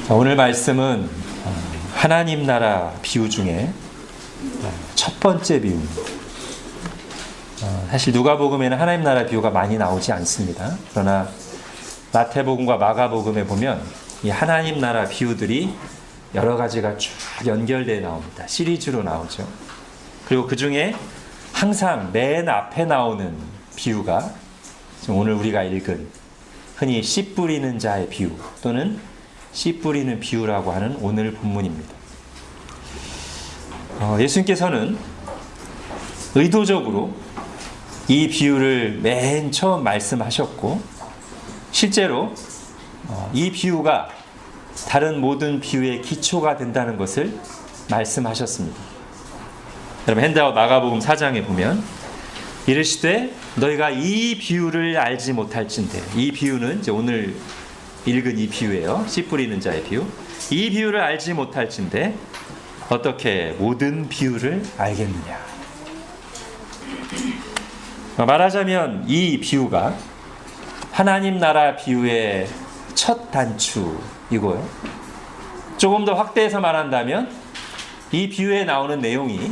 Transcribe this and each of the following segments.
오늘 말씀은 하나님 나라 비유 중에 첫 번째 비유입니다. 사실 누가복음에는 하나님 나라 비유가 많이 나오지 않습니다. 그러나 마태복음과 마가복음에 보면 이 하나님 나라 비유들이 여러 가지가 쭉 연결되어 나옵니다. 시리즈로 나오죠. 그리고 그 중에 항상 맨 앞에 나오는 비유가 오늘 우리가 읽은 흔히 씨 뿌리는 자의 비유 또는 씨 뿌리는 비유라고 하는 오늘 본문입니다. 예수님께서는 의도적으로 이 비유를 맨 처음 말씀하셨고 실제로 이 비유가 다른 모든 비유의 기초가 된다는 것을 말씀하셨습니다. 여러분 핸드아웃 마가복음 4장에 보면 이르시되 너희가 이 비유를 알지 못할진대. 이 비유는 이제 오늘 읽은 이 비유예요. 씨 뿌리는 자의 비유. 이 비유를 알지 못할진대 어떻게 모든 비유를 알겠느냐. 말하자면 이 비유가 하나님 나라 비유의 첫 단추이고요. 조금 더 확대해서 말한다면 이 비유에 나오는 내용이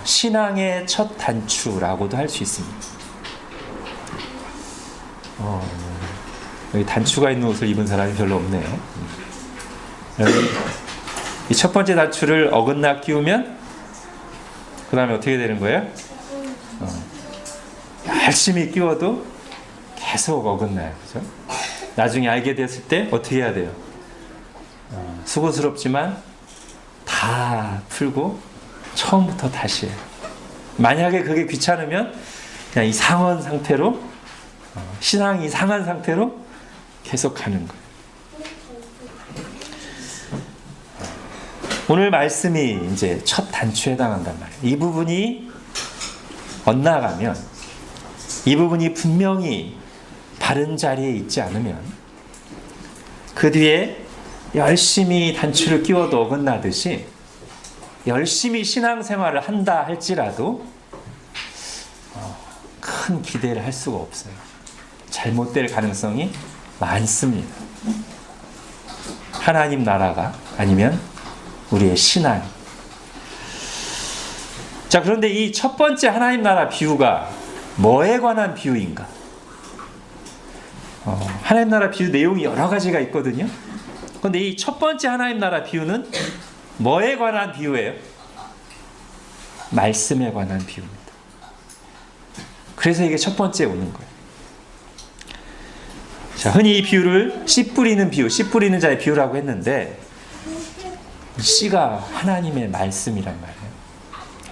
신앙의 첫 단추라고도 할 수 있습니다. 여기 단추가 있는 옷을 입은 사람이 별로 없네요. 이 첫 번째 단추를 어긋나 끼우면 그 다음에 어떻게 되는 거예요? 열심히 끼워도 계속 어긋나요. 그죠? 나중에 알게 됐을 때 어떻게 해야 돼요? 수고스럽지만 다 풀고 처음부터 다시 해요. 만약에 그게 귀찮으면 그냥 이 상한 상태로 신앙이 상한 상태로 계속 가는 거예요. 오늘 말씀이 이제 첫 단추에 해당한단 말이에요. 이 부분이 엇나가면 이 부분이 분명히 바른 자리에 있지 않으면 그 뒤에 열심히 단추를 끼워도 어긋나듯이 열심히 신앙생활을 한다 할지라도 큰 기대를 할 수가 없어요. 잘못될 가능성이 많습니다. 하나님 나라가 아니면 우리의 신앙. 자, 그런데 이 첫 번째 하나님 나라 비유가 뭐에 관한 비유인가? 하나님 나라 비유 내용이 여러 가지가 있거든요. 그런데 이 첫 번째 하나님 나라 비유는 뭐에 관한 비유예요? 말씀에 관한 비유입니다. 그래서 이게 첫 번째에 오는 거예요. 자, 흔히 이 비유를 씨 뿌리는 비유, 씨 뿌리는 자의 비유라고 했는데 씨가 하나님의 말씀이란 말이에요.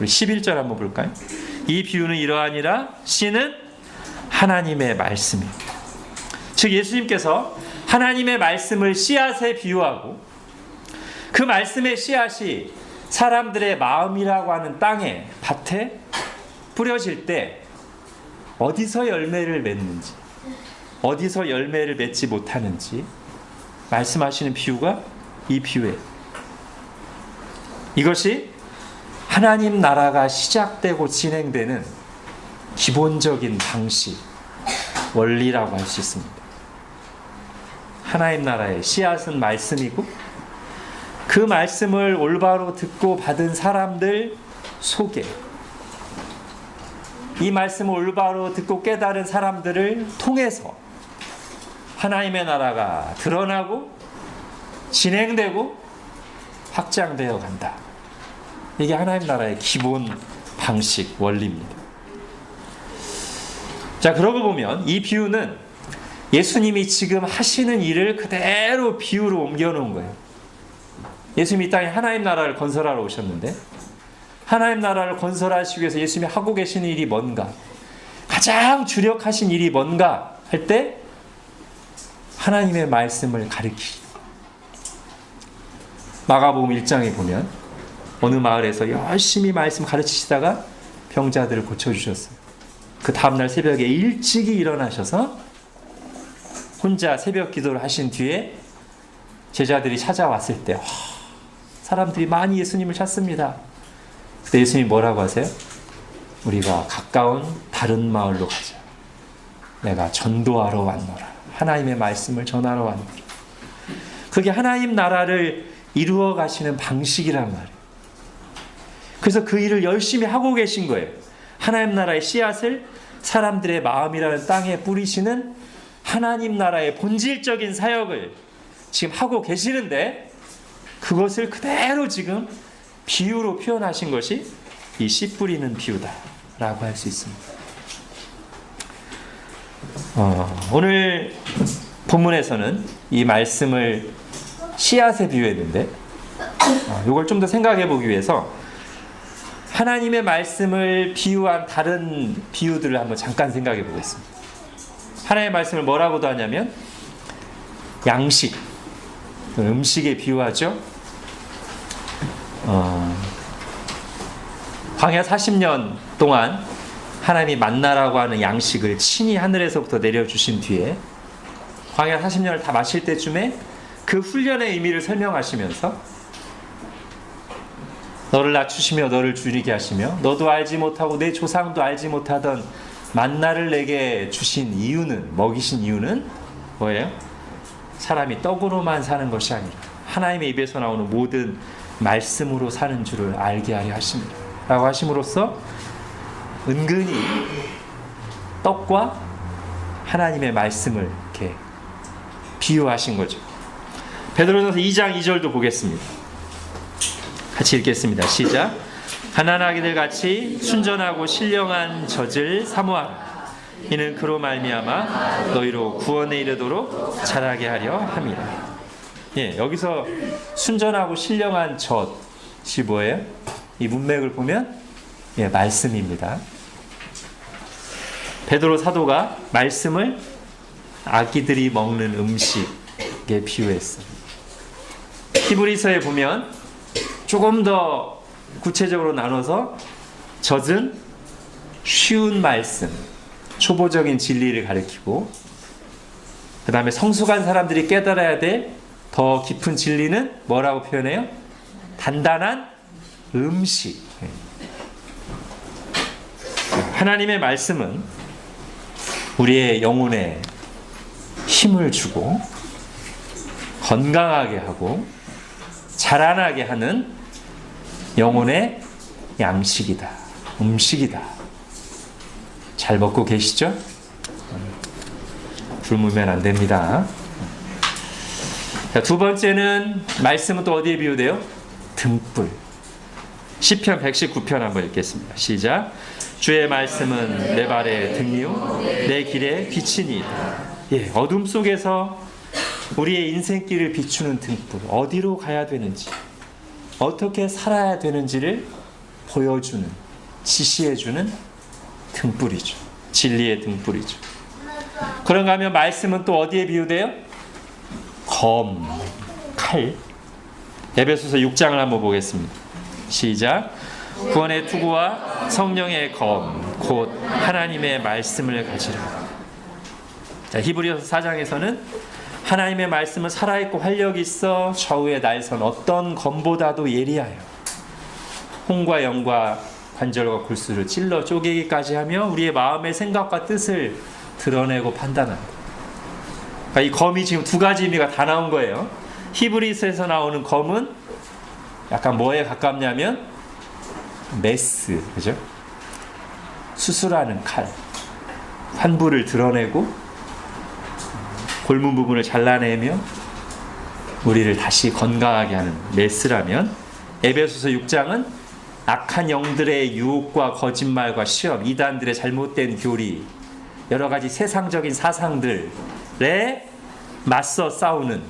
우리 11절 한번 볼까요? 이 비유는 이러하니라 씨는 하나님의 말씀입니다. 즉 예수님께서 하나님의 말씀을 씨앗에 비유하고 그 말씀의 씨앗이 사람들의 마음이라고 하는 땅에 밭에 뿌려질 때 어디서 열매를 맺는지 어디서 열매를 맺지 못하는지 말씀하시는 비유가 이 비유예요. 이것이 하나님 나라가 시작되고 진행되는 기본적인 방식, 원리라고 할 수 있습니다. 하나님 나라의 씨앗은 말씀이고 그 말씀을 올바로 듣고 받은 사람들 속에 이 말씀을 올바로 듣고 깨달은 사람들을 통해서 하나님의 나라가 드러나고 진행되고 확장되어 간다. 이게 하나님 나라의 기본 방식, 원리입니다. 자, 그러고 보면 이 비유는 예수님이 지금 하시는 일을 그대로 비유로 옮겨놓은 거예요. 예수님이 이 땅에 하나님 나라를 건설하러 오셨는데 하나님 나라를 건설하시기 위해서 예수님이 하고 계시는 일이 뭔가, 가장 주력하신 일이 뭔가 할 때 하나님의 말씀을 가르치시. 마가복음 1장에 보면 어느 마을에서 열심히 말씀 가르치시다가 병자들을 고쳐주셨어요. 그 다음날 새벽에 일찍이 일어나셔서 혼자 새벽 기도를 하신 뒤에 제자들이 찾아왔을 때 사람들이 많이 예수님을 찾습니다. 그때 예수님이 뭐라고 하세요? 우리가 가까운 다른 마을로 가자. 내가 전도하러 왔노라. 하나님의 말씀을 전하러 왔노라. 그게 하나님 나라를 이루어 가시는 방식이란 말이에요. 그래서 그 일을 열심히 하고 계신 거예요. 하나님 나라의 씨앗을 사람들의 마음이라는 땅에 뿌리시는 하나님 나라의 본질적인 사역을 지금 하고 계시는데, 그것을 그대로 지금 비유로 표현하신 것이 이 씨 뿌리는 비유다라고 할 수 있습니다. 오늘 본문에서는 이 말씀을 씨앗에 비유했는데, 이걸 좀 더 생각해 보기 위해서 하나님의 말씀을 비유한 다른 비유들을 한번 잠깐 생각해 보겠습니다. 하나님의 말씀을 뭐라고도 하냐면 양식, 음식에 비유하죠. 광야 40년 동안 하나님이 만나라고 하는 양식을 친히 하늘에서부터 내려주신 뒤에 광야 40년을 다 마실 때쯤에 그 훈련의 의미를 설명하시면서 너를 낮추시며 너를 줄이게 하시며 너도 알지 못하고 내 조상도 알지 못하던 만나를 내게 주신 이유는, 먹이신 이유는 뭐예요? 사람이 떡으로만 사는 것이 아니라 하나님의 입에서 나오는 모든 말씀으로 사는 줄을 알게 하려 하십니다 라고 하심으로써 은근히 떡과 하나님의 말씀을 이렇게 비유하신 거죠. 베드로전서 2장 2절도 보겠습니다. 같이 읽겠습니다. 시작. 가난하기들 같이 순전하고 신령한 젖을 사모하라. 이는 그로 말미암아 너희로 구원에 이르도록 자라게 하려 함이라. 예, 여기서 순전하고 신령한 젖이 뭐예요? 이 문맥을 보면 말씀입니다. 베드로 사도가 말씀을 아기들이 먹는 음식에 비유했어요. 히브리서에 보면 조금 더 구체적으로 나눠서 젖은 쉬운 말씀, 초보적인 진리를 가리키고, 그 다음에 성숙한 사람들이 깨달아야 될 더 깊은 진리는 뭐라고 표현해요? 단단한 음식. 하나님의 말씀은 우리의 영혼에 힘을 주고 건강하게 하고 자라나게 하는 영혼의 양식이다, 음식이다. 잘 먹고 계시죠? 굶으면 안 됩니다. 자, 두 번째는 말씀은 또 어디에 비유돼요? 등불. 시편 119편 한번 읽겠습니다. 시작. 주의 말씀은 내 발의 등이요 내 길의 빛이니이다. 예, 어둠 속에서 우리의 인생길을 비추는 등불, 어디로 가야 되는지, 어떻게 살아야 되는지를 보여주는, 지시해주는 등불이죠. 진리의 등불이죠. 그런가 하면 말씀은 또 어디에 비유돼요? 검, 칼. 에베소서 6장을 한번 보겠습니다. 시작. 구원의 투구와 성령의 검, 곧 하나님의 말씀을 가지라. 자, 히브리서 4장에서는 하나님의 말씀은 살아있고 활력이 있어 좌우의 날선 어떤 검보다도 예리하여 홍과 영과 관절과 골수를 찔러 쪼개기까지 하며 우리의 마음의 생각과 뜻을 드러내고 판단한다. 그러니까 이 검이 지금 두 가지 의미가 다 나온 거예요. 히브리서에서 나오는 검은 약간 뭐에 가깝냐면 메스, 그죠? 수술하는 칼, 환부를 드러내고 골문 부분을 잘라내며 우리를 다시 건강하게 하는 메스라면, 에베소서 6장은 악한 영들의 유혹과 거짓말과 시험, 이단들의 잘못된 교리, 여러 가지 세상적인 사상들에 맞서 싸우는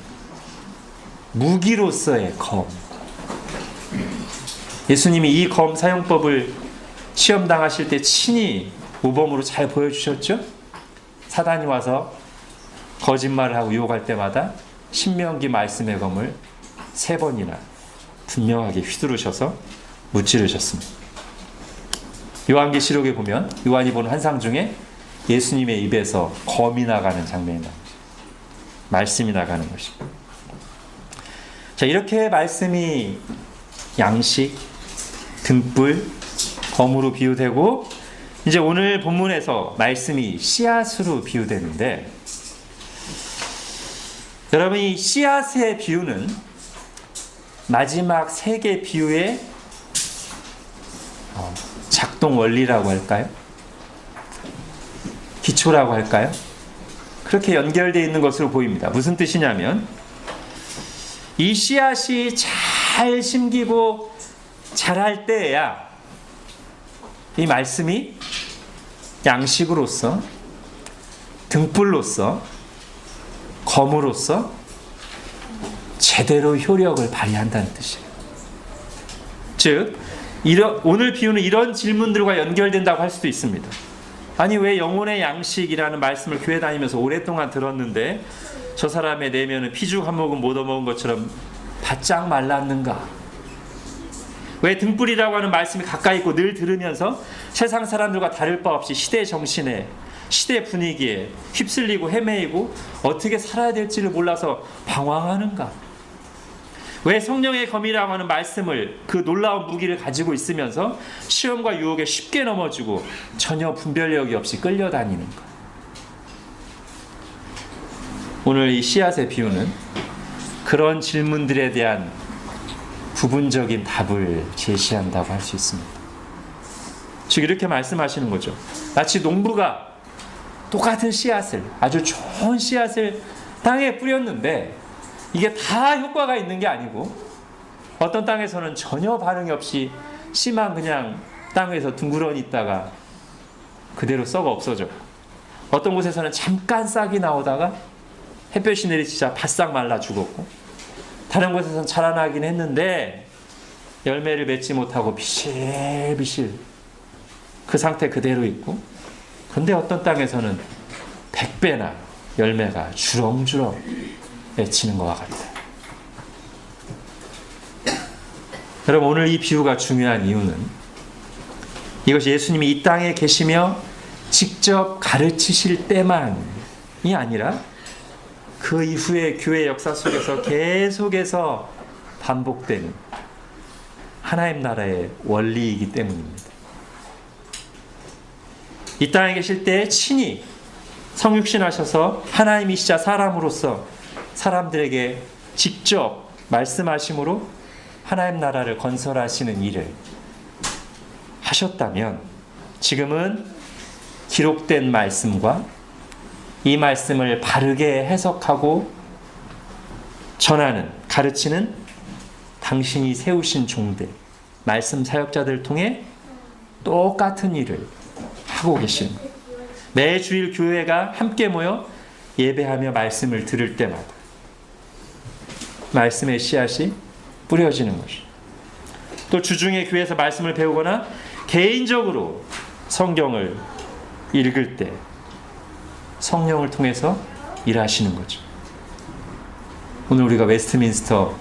무기로서의 검. 예수님이 이 검 사용법을 시험당하실 때 친히 모범으로 잘 보여주셨죠? 사단이 와서 거짓말을 하고 유혹할 때마다 신명기 말씀의 검을 3번이나 분명하게 휘두르셔서 무찌르셨습니다. 요한계시록에 보면 요한이 본 환상 중에 예수님의 입에서 검이 나가는 장면이 나옵니다. 말씀이 나가는 것입니다. 자, 이렇게 말씀이 양식, 등불, 검으로 비유되고, 이제 오늘 본문에서 말씀이 씨앗으로 비유되는데, 여러분, 이 씨앗의 비유는 마지막 세 개 비유의 작동 원리라고 할까요? 기초라고 할까요? 그렇게 연결되어 있는 것으로 보입니다. 무슨 뜻이냐면 이 씨앗이 잘 심기고 자랄 때에야 이 말씀이 양식으로서, 등불로서, 검으로서 제대로 효력을 발휘한다는 뜻이에요. 즉, 오늘 비유는 이런 질문들과 연결된다고 할 수도 있습니다. 아니, 왜 영혼의 양식이라는 말씀을 교회 다니면서 오랫동안 들었는데 저 사람의 내면은 피죽 한 모금 못 얻어먹은 것처럼 바짝 말랐는가? 왜 등불이라고 하는 말씀이 가까이 있고 늘 들으면서 세상 사람들과 다를 바 없이 시대 정신에, 시대 분위기에 휩쓸리고 헤매이고 어떻게 살아야 될지를 몰라서 방황하는가? 왜 성령의 검이라고 하는 말씀을, 그 놀라운 무기를 가지고 있으면서 시험과 유혹에 쉽게 넘어지고 전혀 분별력이 없이 끌려다니는가? 오늘 이 씨앗의 비유는 그런 질문들에 대한 부분적인 답을 제시한다고 할 수 있습니다. 즉 이렇게 말씀하시는 거죠. 마치 농부가 똑같은 씨앗을, 아주 좋은 씨앗을 땅에 뿌렸는데 이게 다 효과가 있는 게 아니고 어떤 땅에서는 전혀 반응이 없이 씨만 그냥 땅에서 둥그러니 있다가 그대로 썩어 없어져. 어떤 곳에서는 잠깐 싹이 나오다가 햇볕이 내리치자 바싹 말라 죽었고, 다른 곳에서는 자라나긴 했는데 열매를 맺지 못하고 비실비실 그 상태 그대로 있고, 그런데 어떤 땅에서는 100배나 열매가 주렁주렁 맺히는 것과 같아요. 여러분, 오늘 이 비유가 중요한 이유는 이것이 예수님이 이 땅에 계시며 직접 가르치실 때만이 아니라 그 이후의 교회 역사 속에서 계속해서 반복되는 하나님 나라의 원리이기 때문입니다. 이 땅에 계실 때 친히 성육신하셔서 하나님이시자 사람으로서 사람들에게 직접 말씀하심으로 하나님 나라를 건설하시는 일을 하셨다면, 지금은 기록된 말씀과 이 말씀을 바르게 해석하고 전하는, 가르치는 당신이 세우신 종들, 말씀 사역자들을 통해 똑같은 일을 하고 계신, 매 주일 교회가 함께 모여 예배하며 말씀을 들을 때마다 말씀의 씨앗이 뿌려지는 것이, 또 주중에 교회에서 말씀을 배우거나 개인적으로 성경을 읽을 때 성령을 통해서 일하시는 거죠. 오늘 우리가 웨스트민스터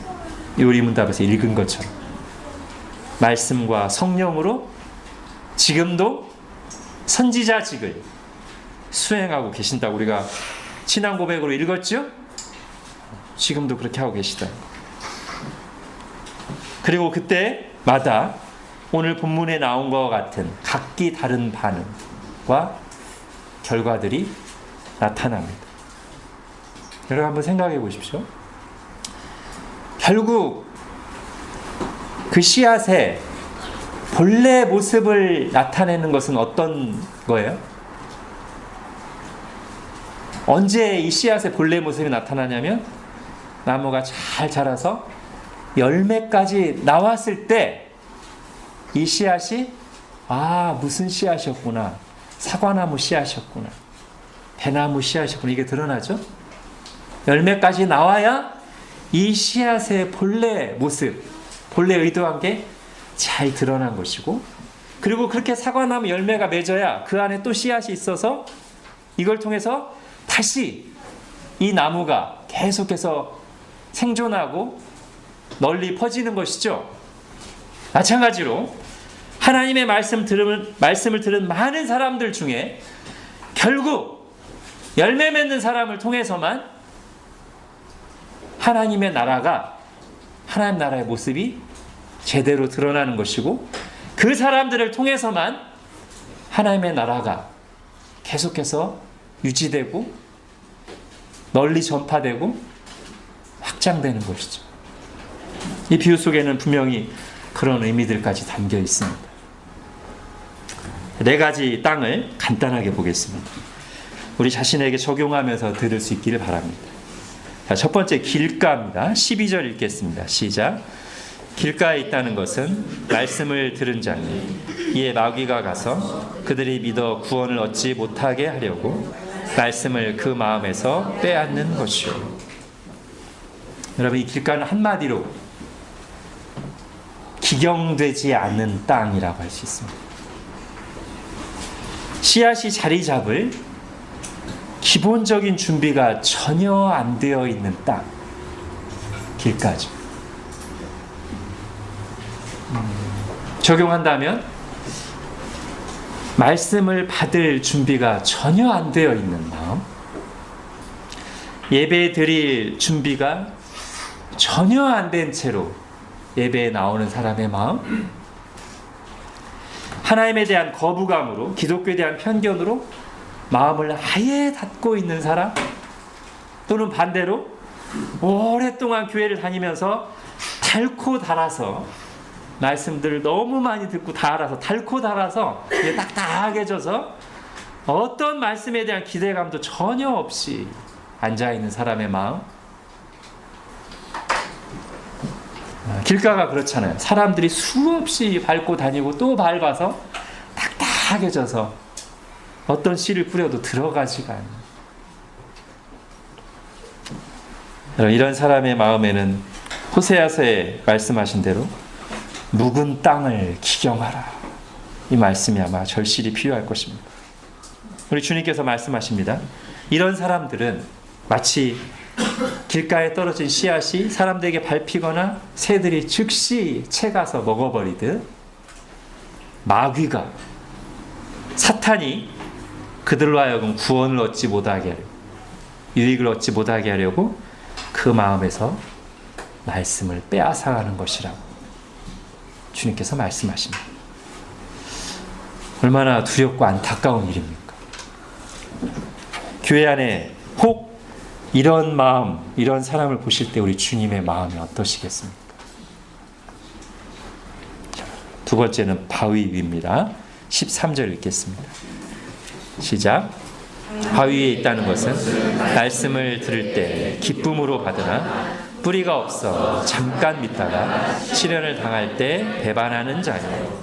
요리문답에서 읽은 것처럼 말씀과 성령으로 지금도 선지자직을 수행하고 계신다고 우리가 신앙 고백으로 읽었죠? 지금도 그렇게 하고 계시다. 그리고 그때마다 오늘 본문에 나온 것과 같은 각기 다른 반응과 결과들이 나타납니다. 여러분 한번 생각해 보십시오. 결국 그 씨앗의 본래 모습을 나타내는 것은 어떤 거예요? 언제 이 씨앗의 본래 모습이 나타나냐면 나무가 잘 자라서 열매까지 나왔을 때 이 씨앗이 무슨 씨앗이었구나, 사과나무 씨앗이었구나, 배나무 씨앗이었구나, 이게 드러나죠. 열매까지 나와야 이 씨앗의 본래 모습, 본래 의도한 게 잘 드러난 것이고, 그리고 그렇게 사과나무 열매가 맺어야 그 안에 또 씨앗이 있어서 이걸 통해서 다시 이 나무가 계속해서 생존하고 널리 퍼지는 것이죠. 마찬가지로 하나님의 말씀을 들은 많은 사람들 중에 결국 열매 맺는 사람을 통해서만 하나님의 나라가, 하나님 나라의 모습이 제대로 드러나는 것이고, 그 사람들을 통해서만 하나님의 나라가 계속해서 유지되고 널리 전파되고 확장되는 것이죠. 이 비유 속에는 분명히 그런 의미들까지 담겨 있습니다. 네 가지 땅을 간단하게 보겠습니다. 우리 자신에게 적용하면서 들을 수 있기를 바랍니다. 자, 첫 번째 길가입니다. 12절 읽겠습니다. 시작. 길가에 있다는 것은 말씀을 들은 자니 이에 마귀가 가서 그들이 믿어 구원을 얻지 못하게 하려고 말씀을 그 마음에서 빼앗는 것이요. 여러분, 이 길가는 한마디로 기경되지 않는 땅이라고 할 수 있습니다. 씨앗이 자리 잡을 기본적인 준비가 전혀 안 되어 있는 땅, 길가죠. 적용한다면 말씀을 받을 준비가 전혀 안 되어 있는 마음, 예배 드릴 준비가 전혀 안 된 채로 예배에 나오는 사람의 마음, 하나님에 대한 거부감으로, 기독교에 대한 편견으로 마음을 아예 닫고 있는 사람, 또는 반대로 오랫동안 교회를 다니면서 닳고 닳아서 말씀들을 너무 많이 듣고 닳아서 닳고 닳아서 이게 딱딱해져서 어떤 말씀에 대한 기대감도 전혀 없이 앉아있는 사람의 마음. 길가가 그렇잖아요. 사람들이 수없이 밟고 다니고 또 밟아서 딱딱해져서 어떤 씨를 뿌려도 들어가지가 않아요. 이런 사람의 마음에는 호세아서에 말씀하신 대로 묵은 땅을 기경하라, 이 말씀이 아마 절실히 필요할 것입니다. 우리 주님께서 말씀하십니다. 이런 사람들은 마치 길가에 떨어진 씨앗이 사람들에게 밟히거나 새들이 즉시 채가서 먹어버리듯 마귀가, 사탄이 그들로 하여금 구원을 얻지 못하게 하려고, 유익을 얻지 못하게 하려고 그 마음에서 말씀을 빼앗아가는 것이라고 주님께서 말씀하십니다. 얼마나 두렵고 안타까운 일입니까? 교회 안에 혹 이런 마음, 이런 사람을 보실 때 우리 주님의 마음이 어떠시겠습니까? 두 번째는 바위 위입니다. 13절 읽겠습니다. 시작. 바위 위에 있다는 것은 말씀을 들을 때 기쁨으로 받으나 뿌리가 없어 잠깐 믿다가 시련을 당할 때 배반하는 자예요.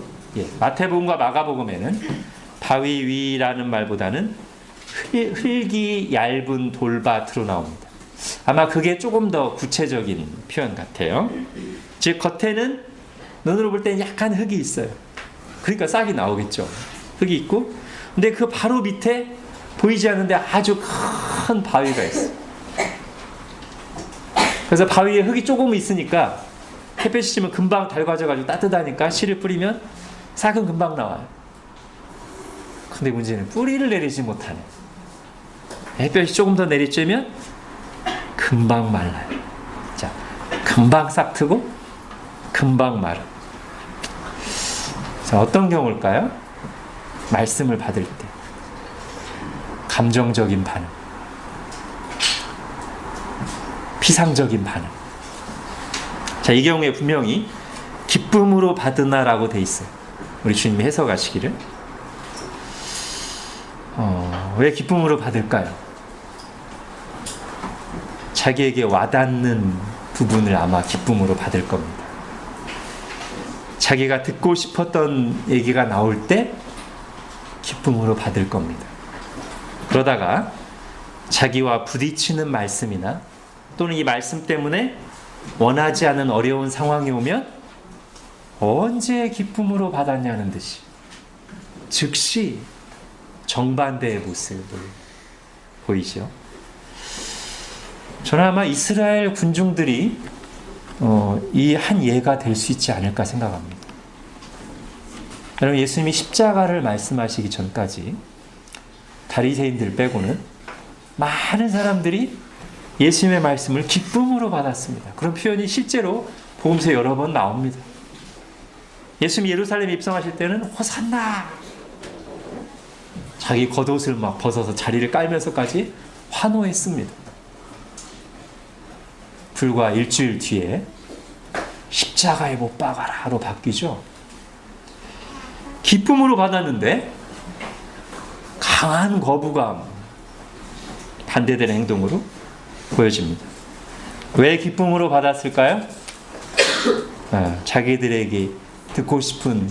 마태복음과 마가복음에는 바위 위라는 말보다는 흙이 얇은 돌밭으로 나옵니다. 아마 그게 조금 더 구체적인 표현 같아요. 즉 겉에는 눈으로 볼 때는 약간 흙이 있어요. 그러니까 싹이 나오겠죠. 흙이 있고, 근데 그 바로 밑에 보이지 않는데 아주 큰 바위가 있어요. 그래서 바위에 흙이 조금 있으니까 햇볕이 찌면 금방 달궈져가지고 따뜻하니까 씨를 뿌리면 싹은 금방 나와요. 근데 문제는 뿌리를 내리지 못하네. 햇볕이 조금 더 내리쬐면 금방 말라요. 자, 금방 싹 트고 금방 마르. 자, 어떤 경우일까요? 말씀을 받을 때 감정적인 반응, 피상적인 반응. 자, 이 경우에 분명히 기쁨으로 받으나라고 돼 있어요. 우리 주님이 해석하시기를. 왜 기쁨으로 받을까요? 자기에게 와닿는 부분을 아마 기쁨으로 받을 겁니다. 자기가 듣고 싶었던 얘기가 나올 때 기쁨으로 받을 겁니다. 그러다가 자기와 부딪히는 말씀이나 또는 이 말씀 때문에 원하지 않은 어려운 상황이 오면 언제 기쁨으로 받았냐는 듯이 즉시 정반대의 모습을 보이죠. 저는 아마 이스라엘 군중들이 이 한 예가 될 수 있지 않을까 생각합니다. 여러분, 예수님이 십자가를 말씀하시기 전까지 바리새인들 빼고는 많은 사람들이 예수님의 말씀을 기쁨으로 받았습니다. 그런 표현이 실제로 복음서에 여러 번 나옵니다. 예수님이 예루살렘에 입성하실 때는 호산나, 자기 겉옷을 막 벗어서 자리를 깔면서까지 환호했습니다. 불과 일주일 뒤에 십자가에 못 박아라로 바뀌죠. 기쁨으로 받았는데 강한 거부감, 반대되는 행동으로 보여집니다. 왜 기쁨으로 받았을까요? 자기들에게 듣고 싶은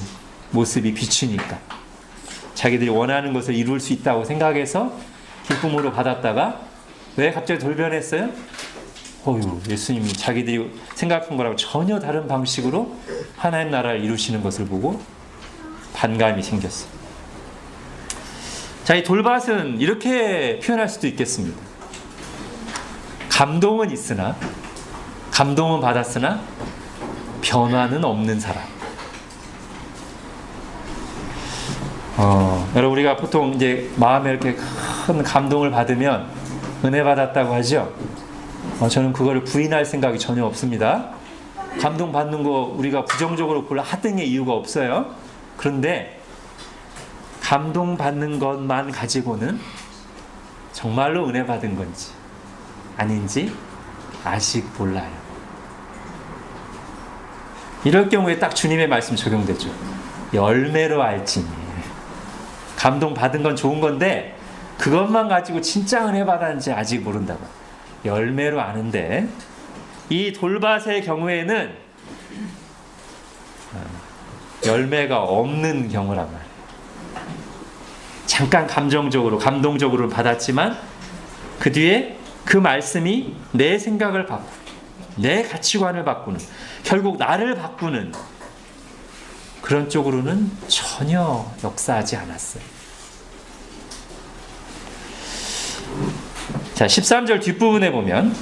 모습이 비추니까, 자기들이 원하는 것을 이룰 수 있다고 생각해서 기쁨으로 받았다가 왜 갑자기 돌변했어요? 예수님이 자기들이 생각한 거라고 전혀 다른 방식으로 하나님 나라를 이루시는 것을 보고 반감이 생겼어요. 자, 이 돌밭은 이렇게 표현할 수도 있겠습니다. 감동은 있으나, 감동은 받았으나 변화는 없는 사람. 여러분, 우리가 보통 이제 마음에 이렇게 큰 감동을 받으면 은혜 받았다고 하죠. 저는 그거를 부인할 생각이 전혀 없습니다. 감동 받는 거 우리가 부정적으로 볼 하등의 이유가 없어요. 그런데 감동 받는 것만 가지고는 정말로 은혜 받은 건지 아닌지 아직 몰라요. 이럴 경우에 딱 주님의 말씀 적용되죠. 열매로 알지니. 감동 받은 건 좋은 건데 그것만 가지고 진짜 은혜 받았는지 아직 모른다고. 열매로 아는데, 이 돌밭의 경우에는 열매가 없는 경우란 말이에요. 잠깐 감정적으로, 감동적으로 받았지만 그 뒤에 그 말씀이 내 생각을 바꾸는, 내 가치관을 바꾸는, 결국 나를 바꾸는 그런 쪽으로는 전혀 역사하지 않았어요. 자, 13절 뒷부분에 보면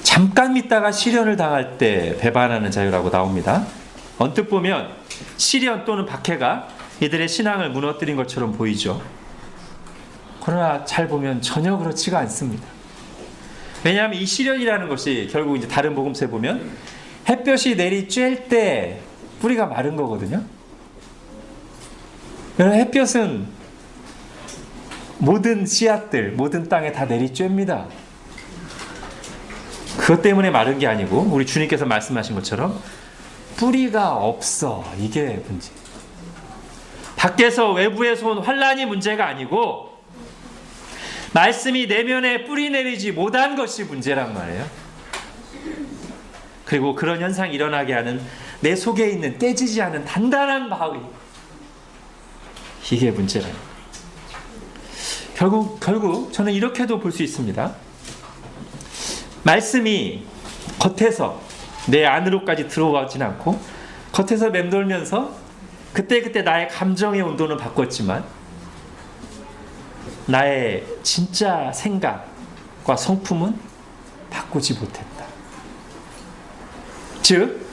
잠깐 믿다가 시련을 당할 때 배반하는 자유라고 나옵니다. 언뜻 보면 시련 또는 박해가 이들의 신앙을 무너뜨린 것처럼 보이죠. 그러나 잘 보면 전혀 그렇지가 않습니다. 왜냐하면 이 시련이라는 것이 결국 이제 다른 복음서에 보면 햇볕이 내리쬐을 때 뿌리가 마른 거거든요. 여러분, 햇볕은 모든 씨앗들, 모든 땅에 다 내리쬐입니다. 그것 때문에 마른 게 아니고 우리 주님께서 말씀하신 것처럼 뿌리가 없어. 이게 문제. 밖에서, 외부에서 온 환난이 문제가 아니고 말씀이 내면에 뿌리 내리지 못한 것이 문제란 말이에요. 그리고 그런 현상이 일어나게 하는 내 속에 있는 깨지지 않은 단단한 바위, 이게 문제라요. 결국 저는 이렇게도 볼 수 있습니다. 말씀이 겉에서 내 안으로까지 들어가진 않고 겉에서 맴돌면서 그때그때 나의 감정의 온도는 바꿨지만 나의 진짜 생각과 성품은 바꾸지 못했다. 즉,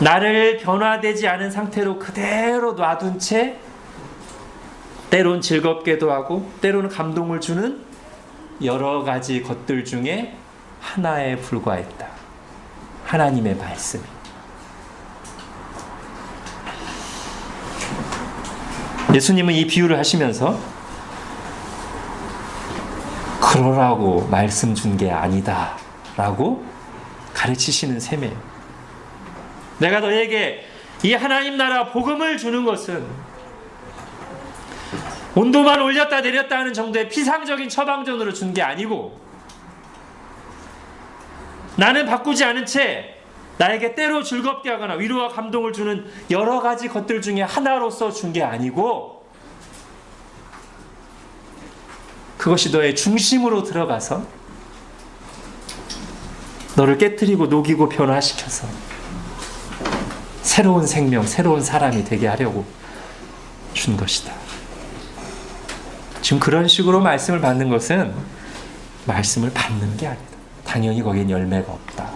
나를 변화되지 않은 상태로 그대로 놔둔 채 때론 즐겁게도 하고 때로는 감동을 주는 여러 가지 것들 중에 하나에 불과했다. 하나님의 말씀이. 예수님은 이 비유를 하시면서 그러라고 말씀 준 게 아니다 라고 가르치시는 셈이에요. 내가 너에게 이 하나님 나라 복음을 주는 것은 온도만 올렸다 내렸다 하는 정도의 피상적인 처방전으로 준 게 아니고, 나는 바꾸지 않은 채 나에게 때로 즐겁게 하거나 위로와 감동을 주는 여러 가지 것들 중에 하나로서 준 게 아니고, 그것이 너의 중심으로 들어가서 너를 깨뜨리고 녹이고 변화시켜서 새로운 생명, 새로운 사람이 되게 하려고 준 것이다. 지금 그런 식으로 말씀을 받는 것은 말씀을 받는 게 아니다. 당연히 거기엔 열매가 없다.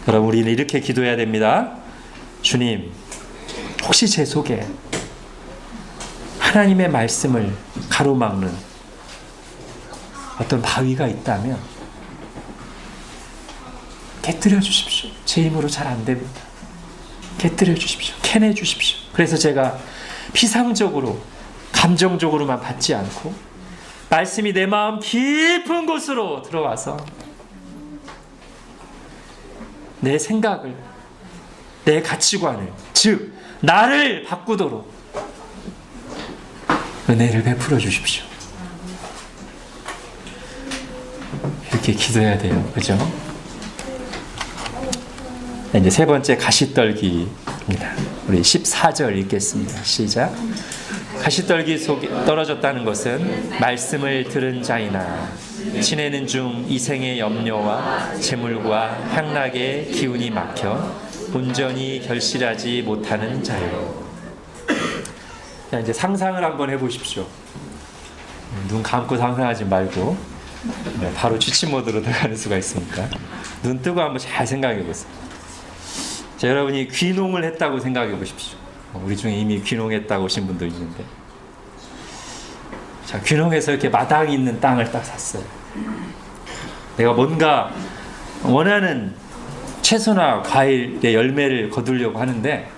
여러분, 우리는 이렇게 기도해야 됩니다. 주님, 혹시 제 속에 하나님의 말씀을 가로막는 어떤 바위가 있다면 깨뜨려 주십시오. 제 힘으로 잘 안 됩니다. 깨뜨려 주십시오. 캐내 주십시오. 그래서 제가 피상적으로, 감정적으로만 받지 않고 말씀이 내 마음 깊은 곳으로 들어와서 내 생각을, 내 가치관을, 즉 나를 바꾸도록 은혜를 베풀어 주십시오. 이렇게 기도해야 돼요. 그죠? 이제 세 번째 가시떨기입니다. 우리 14절 읽겠습니다. 시작. 가시떨기 속에 떨어졌다는 것은 말씀을 들은 자이나 지내는 중 이생의 염려와 재물과 향락의 기운이 막혀 온전히 결실하지 못하는 자요. 자, 이제 상상을 한번 해보십시오. 눈 감고 상상하지 말고 바로 취침 모드로 들어가는 수가 있으니까 눈 뜨고 한번 잘 생각해 보세요. 자, 여러분이 귀농을 했다고 생각해 보십시오. 우리 중에 이미 귀농했다고 오신 분도 있는데, 자, 귀농해서 이렇게 마당이 있는 땅을 딱 샀어요. 내가 뭔가 원하는 채소나 과일의 열매를 거두려고 하는데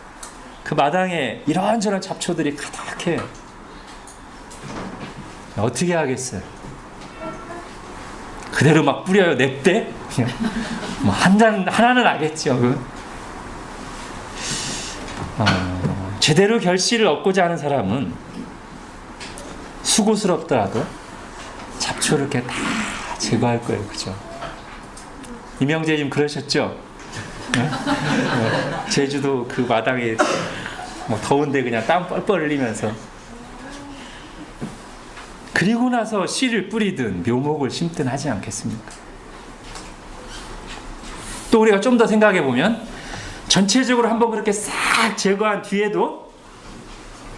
그 마당에 이런저런 잡초들이 가득해요. 어떻게 하겠어요? 그대로 막 뿌려요? 냅대? 뭐 하나는 알겠죠. 제대로 결실을 얻고자 하는 사람은 수고스럽더라도 잡초를 이렇게 다 제거할 거예요. 그죠? 이명재님 그러셨죠? 네? 제주도 그 마당에 뭐 더운데 그냥 땀 뻘뻘 흘리면서, 그리고 나서 씨를 뿌리든 묘목을 심든 하지 않겠습니까? 또 우리가 좀 더 생각해 보면 전체적으로 한번 그렇게 싹 제거한 뒤에도,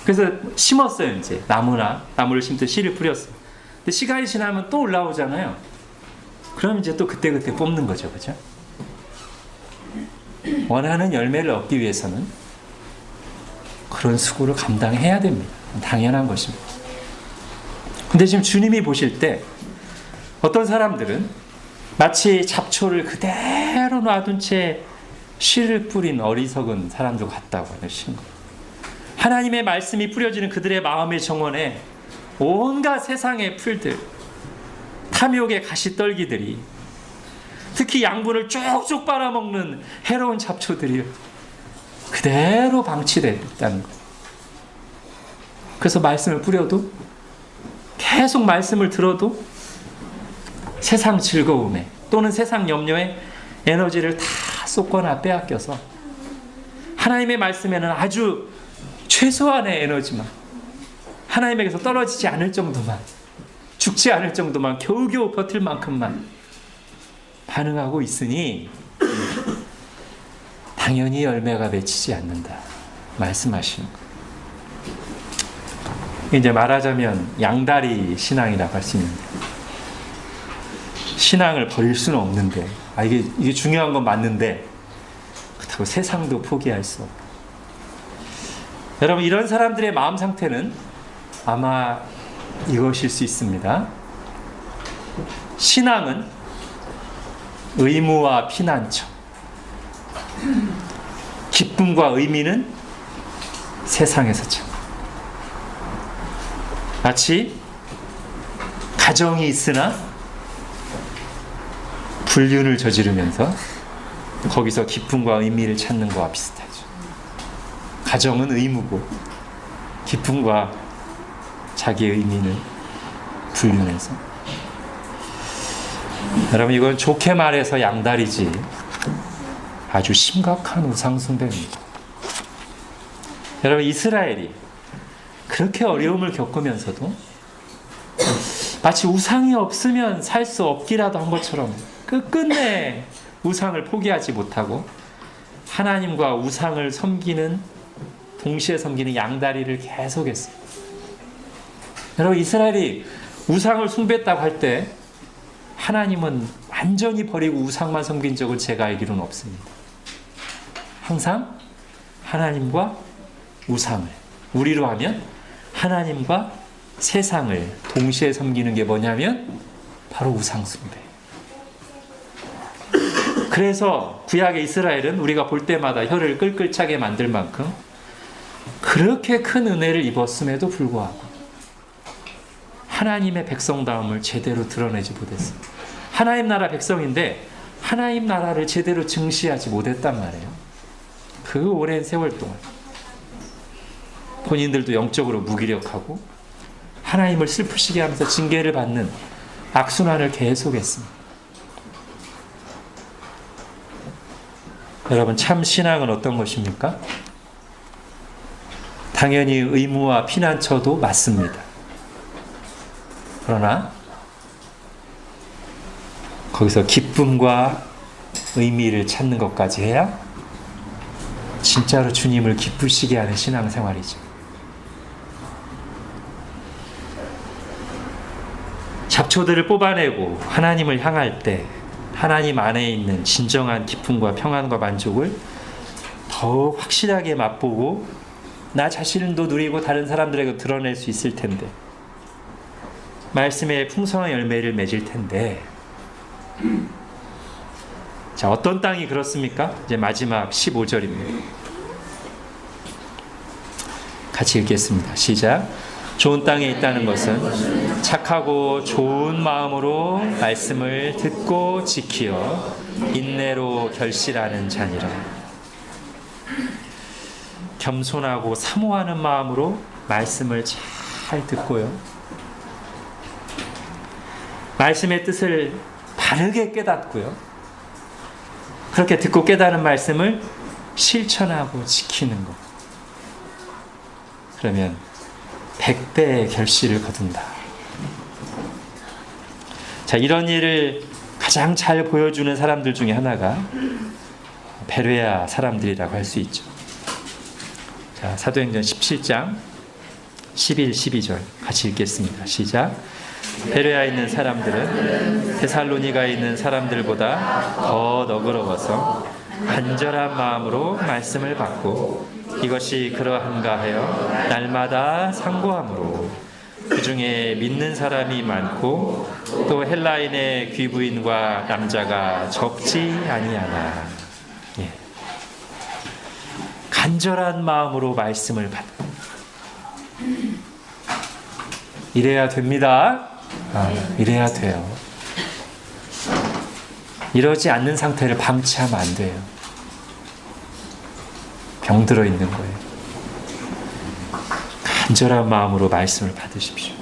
그래서 심었어요. 이제 나무를 심듯 씨를 뿌렸어요. 근데 시간이 지나면 또 올라오잖아요. 그럼 이제 또 그때그때 뽑는 거죠. 그죠? 원하는 열매를 얻기 위해서는 그런 수고를 감당해야 됩니다. 당연한 것입니다. 근데 지금 주님이 보실 때 어떤 사람들은 마치 잡초를 그대로 놔둔 채 씨를 뿌린 어리석은 사람들 같다고 하시는 거예요. 하나님의 말씀이 뿌려지는 그들의 마음의 정원에 온갖 세상의 풀들, 탐욕의 가시떨기들이, 특히 양분을 쪽쪽 빨아먹는 해로운 잡초들이 그대로 방치되어 있다는 거예요. 그래서 말씀을 뿌려도, 계속 말씀을 들어도 세상 즐거움에 또는 세상 염려에 에너지를 다 쏟거나 빼앗겨서 하나님의 말씀에는 아주 최소한의 에너지만, 하나님에게서 떨어지지 않을 정도만, 죽지 않을 정도만, 겨우겨우 버틸 만큼만 반응하고 있으니 당연히 열매가 맺히지 않는다 말씀하시는 거예요. 이제 말하자면 양다리 신앙이라고 할 수 있는데, 신앙을 버릴 수는 없는데, 이게 중요한 건 맞는데 그렇다고 세상도 포기할 수 없고. 여러분, 이런 사람들의 마음 상태는 아마 이것일 수 있습니다. 신앙은 의무와 피난처, 기쁨과 의미는 세상에서 찾. 마치 가정이 있으나 불륜을 저지르면서 거기서 기쁨과 의미를 찾는 것과 비슷하죠. 가정은 의무고 기쁨과 자기의 의미는 불륜해서. 여러분, 이건 좋게 말해서 양다리지 아주 심각한 우상숭배입니다. 여러분, 이스라엘이 그렇게 어려움을 겪으면서도 마치 우상이 없으면 살 수 없기라도 한 것처럼 끝끝내 우상을 포기하지 못하고 하나님과 우상을 동시에 섬기는 양다리를 계속했어요. 여러분, 이스라엘이 우상을 숭배했다고 할 때 하나님은 완전히 버리고 우상만 섬긴 적은 제가 알기로는 없습니다. 항상 하나님과 우상을, 우리로 하면 하나님과 세상을 동시에 섬기는 게 뭐냐면 바로 우상 숭배. 그래서 구약의 이스라엘은 우리가 볼 때마다 혀를 끌끌 차게 만들 만큼 그렇게 큰 은혜를 입었음에도 불구하고 하나님의 백성다움을 제대로 드러내지 못했어요. 하나님 나라 백성인데 하나님 나라를 제대로 증시하지 못했단 말이에요. 그 오랜 세월 동안 본인들도 영적으로 무기력하고 하나님을 슬프시게 하면서 징계를 받는 악순환을 계속했습니다. 여러분, 참 신앙은 어떤 것입니까? 당연히 의무와 피난처도 맞습니다. 그러나 거기서 기쁨과 의미를 찾는 것까지 해야 진짜로 주님을 기쁘시게 하는 신앙생활이죠. 잡초들을 뽑아내고 하나님을 향할 때 하나님 안에 있는 진정한 기쁨과 평안과 만족을 더욱 확실하게 맛보고 나 자신도 누리고 다른 사람들에게 드러낼 수 있을 텐데, 말씀의 풍성한 열매를 맺을 텐데. 자, 어떤 땅이 그렇습니까? 이제 마지막 15절입니다. 같이 읽겠습니다. 시작. 좋은 땅에 있다는 것은 착하고 좋은 마음으로 말씀을 듣고 지키어 인내로 결실하는 자니라. 겸손하고 사모하는 마음으로 말씀을 잘 듣고요, 말씀의 뜻을 바르게 깨닫고요, 그렇게 듣고 깨달은 말씀을 실천하고 지키는 것. 그러면 100배의 결실을 거둔다. 자, 이런 일을 가장 잘 보여주는 사람들 중에 하나가 베레아 사람들이라고 할 수 있죠. 자, 사도행전 17장 11, 12절 같이 읽겠습니다. 시작. 베레아에 있는 사람들은 데살로니가에 있는 사람들보다 더 너그러워서 간절한 마음으로 말씀을 받고 이것이 그러한가 하여 날마다 상고함으로 그 중에 믿는 사람이 많고 또 헬라인의 귀부인과 남자가 적지 아니하나. 예. 간절한 마음으로 말씀을 받아. 이래야 됩니다. 이래야 돼요. 이러지 않는 상태를 방치하면 안 돼요. 병들어 있는 거예요. 간절한 마음으로 말씀을 받으십시오.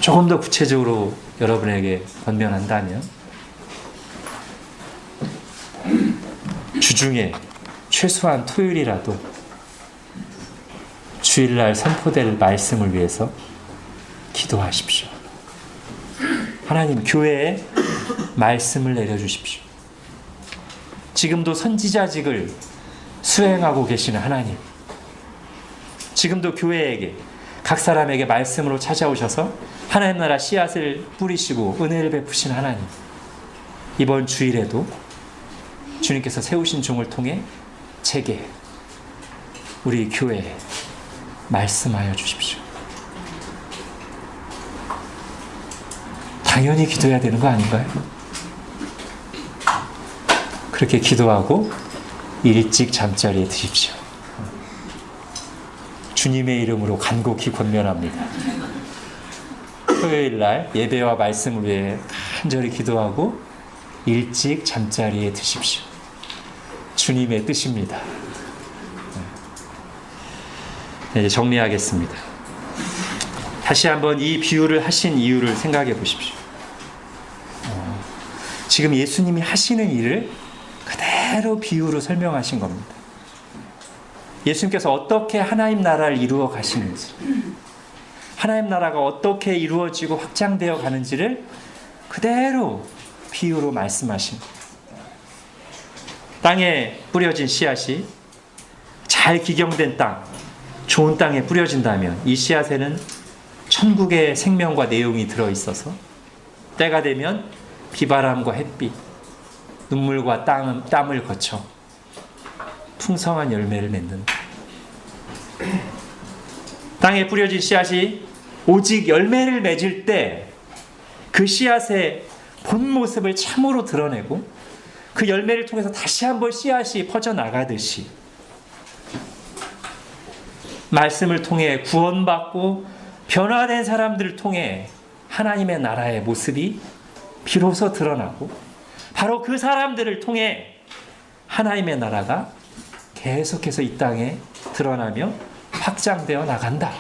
조금 더 구체적으로 여러분에게 권면한다면, 주중에 최소한 토요일이라도 주일날 선포될 말씀을 위해서 기도하십시오. 하나님, 교회에 말씀을 내려주십시오. 지금도 선지자직을 수행하고 계시는 하나님, 지금도 교회에게, 각 사람에게 말씀으로 찾아오셔서 하나님 나라 씨앗을 뿌리시고 은혜를 베푸신 하나님, 이번 주일에도 주님께서 세우신 종을 통해 제게, 우리 교회에 말씀하여 주십시오. 당연히 기도해야 되는 거 아닌가요? 그렇게 기도하고 일찍 잠자리에 드십시오. 주님의 이름으로 간곡히 권면합니다. 토요일날 예배와 말씀을 위해 간절히 기도하고 일찍 잠자리에 드십시오. 주님의 뜻입니다. 이제 정리하겠습니다. 다시 한번 이 비유를 하신 이유를 생각해 보십시오. 지금 예수님이 하시는 일을 그대로 비유로 설명하신 겁니다. 예수님께서 어떻게 하나님 나라를 이루어 가시는지, 하나님 나라가 어떻게 이루어지고 확장되어 가는지를 그대로 비유로 말씀하신 겁니다. 땅에 뿌려진 씨앗이 잘 기경된 땅, 좋은 땅에 뿌려진다면 이 씨앗에는 천국의 생명과 내용이 들어있어서 때가 되면 비바람과 햇빛, 눈물과 땀을 거쳐 풍성한 열매를 맺는다. 땅에 뿌려진 씨앗이 오직 열매를 맺을 때 그 씨앗의 본 모습을 참으로 드러내고 그 열매를 통해서 다시 한번 씨앗이 퍼져나가듯이 말씀을 통해 구원받고 변화된 사람들을 통해 하나님의 나라의 모습이 비로소 드러나고 바로 그 사람들을 통해 하나님의 나라가 계속해서 이 땅에 드러나며 확장되어 나간다.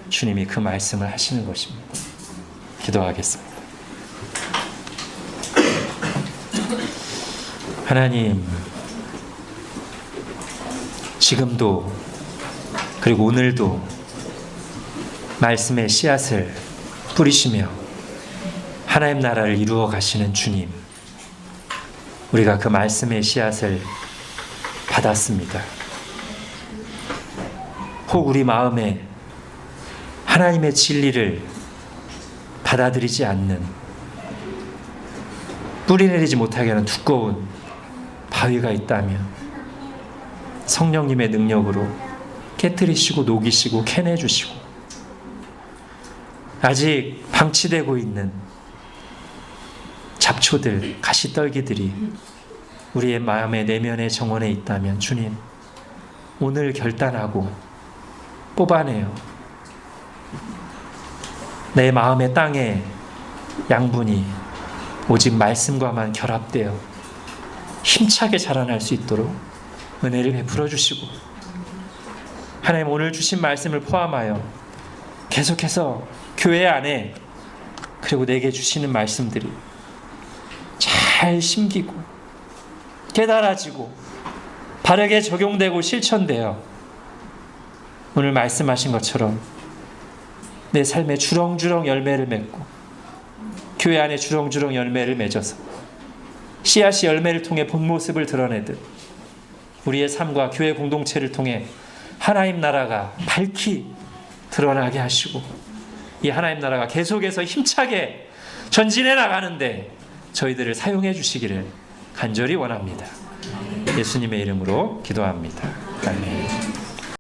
주님이 그 말씀을 하시는 것입니다. 기도하겠습니다. 하나님, 지금도 그리고 오늘도 말씀의 씨앗을 뿌리시며 하나님 나라를 이루어 가시는 주님, 우리가 그 말씀의 씨앗을 받았습니다. 혹 우리 마음에 하나님의 진리를 받아들이지 않는, 뿌리내리지 못하게 하는 두꺼운 바위가 있다면 성령님의 능력으로 깨트리시고 녹이시고 캐내주시고, 아직 방치되고 있는 잡초들, 가시떨기들이 우리의 마음의 내면의 정원에 있다면 주님, 오늘 결단하고 뽑아내요. 내 마음의 땅에 양분이 오직 말씀과만 결합되어 힘차게 자라날 수 있도록 은혜를 베풀어 주시고, 하나님 오늘 주신 말씀을 포함하여 계속해서 교회 안에 그리고 내게 주시는 말씀들이 잘 심기고 깨달아지고 바르게 적용되고 실천되어 오늘 말씀하신 것처럼 내 삶에 주렁주렁 열매를 맺고 교회 안에 주렁주렁 열매를 맺어서 씨앗이 열매를 통해 본 모습을 드러내듯 우리의 삶과 교회 공동체를 통해 하나님 나라가 밝히 드러나게 하시고 이 하나님 나라가 계속해서 힘차게 전진해 나가는데 저희들을 사용해 주시기를 간절히 원합니다. 예수님의 이름으로 기도합니다. 아멘.